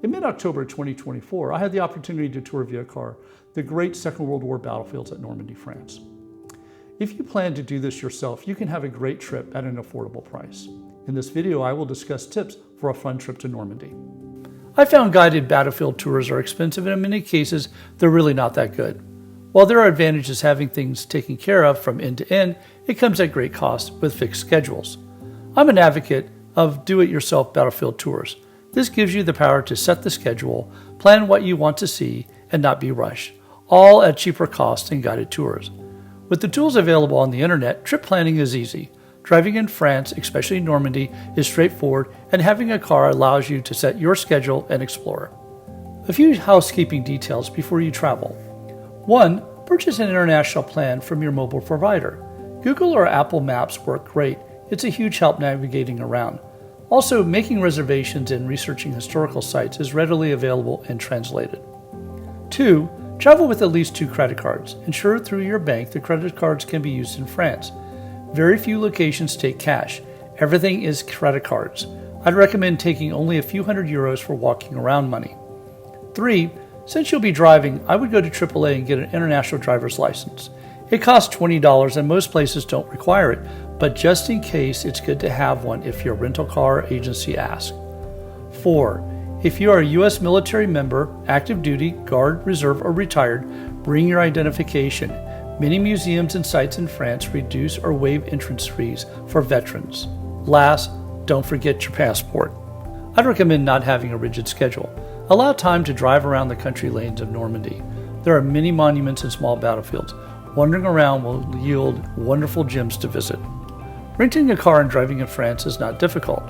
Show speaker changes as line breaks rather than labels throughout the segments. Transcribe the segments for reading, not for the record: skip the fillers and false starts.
In mid-October 2024, I had the opportunity to tour via car the great Second World War battlefields at Normandy, France. If you plan to do this yourself, you can have a great trip at an affordable price. In this video, I will discuss tips for a fun trip to Normandy. I found guided battlefield tours are expensive, and in many cases, they're really not that good. While there are advantages having things taken care of from end to end, it comes at great cost with fixed schedules. I'm an advocate of do-it-yourself battlefield tours. This gives you the power to set the schedule, plan what you want to see, and not be rushed, all at cheaper cost than guided tours. With the tools available on the internet, trip planning is easy. Driving in France, especially Normandy, is straightforward, and having a car allows you to set your schedule and explore. A few housekeeping details before you travel. 1. Purchase an international plan from your mobile provider. Google or Apple Maps work great. It's a huge help navigating around. Also, making reservations and researching historical sites is readily available and translated. 2. Travel with at least 2 credit cards. Ensure through your bank the credit cards can be used in France. Very few locations take cash. Everything is credit cards. I'd recommend taking only a few €100 for walking around money. 3. Since you'll be driving, I would go to AAA and get an international driver's license. It costs $20 and most places don't require it, but just in case, it's good to have one if your rental car agency asks. 4. If you are a U.S. military member, active duty, guard, reserve, or retired, bring your identification. Many museums and sites in France reduce or waive entrance fees for veterans. Last, don't forget your passport. I'd recommend not having a rigid schedule. Allow time to drive around the country lanes of Normandy. There are many monuments and small battlefields. Wandering around will yield wonderful gems to visit. Renting a car and driving in France is not difficult.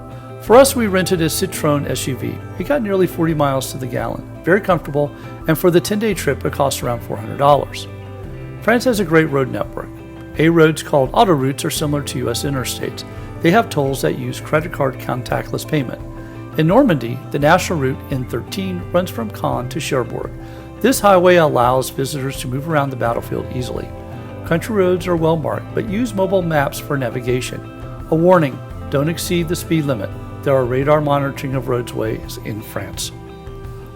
For us, we rented a Citroën SUV. It got nearly 40 miles to the gallon. Very comfortable, and for the 10-day trip, it cost around $400. France has a great road network. A roads called autoroutes are similar to U.S. interstates. They have tolls that use credit card contactless payment. In Normandy, the national route N13 runs from Caen to Cherbourg. This highway allows visitors to move around the battlefield easily. Country roads are well marked, but use mobile maps for navigation. A warning, don't exceed the speed limit. There are radar monitoring of roadways in France.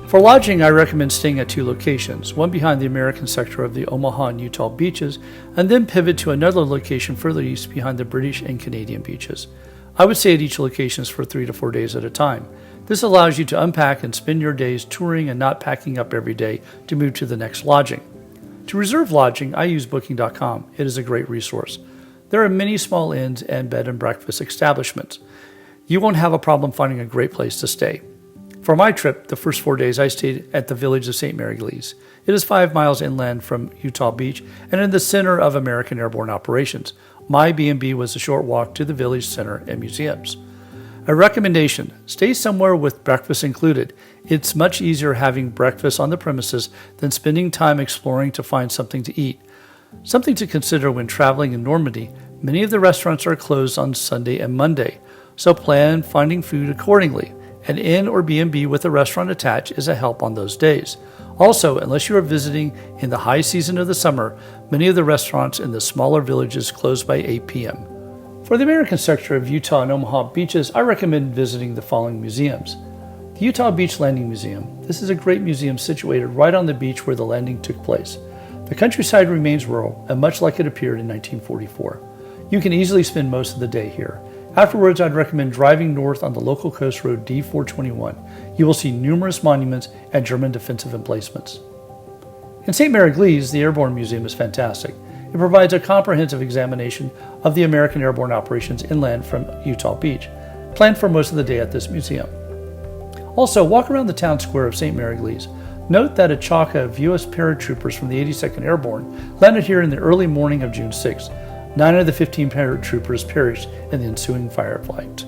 For lodging, I recommend staying at 2 locations, one behind the American sector of the Omaha and Utah beaches, and then pivot to another location further east behind the British and Canadian beaches. I would stay at each location for 3 to 4 days at a time. This allows you to unpack and spend your days touring and not packing up every day to move to the next lodging. To reserve lodging, I use Booking.com. It is a great resource. There are many small inns and bed and breakfast establishments. You won't have a problem finding a great place to stay. For my trip, the first 4 days, I stayed at the village of St. Mary-Glees. It is 5 miles inland from Utah Beach and in the center of American airborne operations. My B&B was a short walk to the village center and museums. A recommendation, stay somewhere with breakfast included. It's much easier having breakfast on the premises than spending time exploring to find something to eat. Something to consider when traveling in Normandy, many of the restaurants are closed on Sunday and Monday, so plan finding food accordingly. An inn or B&B with a restaurant attached is a help on those days. Also, unless you are visiting in the high season of the summer, many of the restaurants in the smaller villages close by 8 p.m. For the American sector of Utah and Omaha beaches, I recommend visiting the following museums. The Utah Beach Landing Museum. This is a great museum situated right on the beach where the landing took place. The countryside remains rural and much like it appeared in 1944. You can easily spend most of the day here. Afterwards, I'd recommend driving north on the local coast road D421. You will see numerous monuments and German defensive emplacements. In St. Mary-Glees, the Airborne Museum is fantastic. It provides a comprehensive examination of the American airborne operations inland from Utah Beach. Plan for most of the day at this museum. Also, walk around the town square of St. Mary-Glees. Note that a chaka of U.S. paratroopers from the 82nd Airborne landed here in the early morning of June 6. 9 of the 15 paratroopers perished in the ensuing firefight.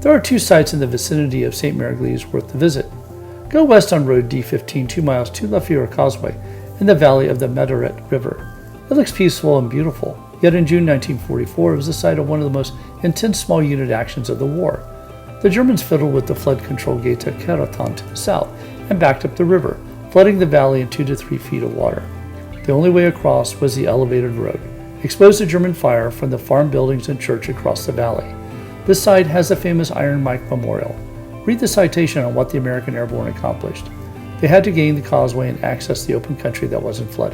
There are 2 sites in the vicinity of St. Mary-Glees worth the visit. Go west on Road D15 2 miles to La Fiera Causeway in the valley of the Mederet River. It looks peaceful and beautiful, yet in June 1944 it was the site of one of the most intense small unit actions of the war. The Germans fiddled with the flood control gates at Keraton to the south and backed up the river, flooding the valley in 2 to 3 feet of water. The only way across was the elevated road, exposed to German fire from the farm buildings and church across the valley. This site has the famous Iron Mike Memorial. Read the citation on what the American Airborne accomplished. They had to gain the causeway and access the open country that wasn't flooded.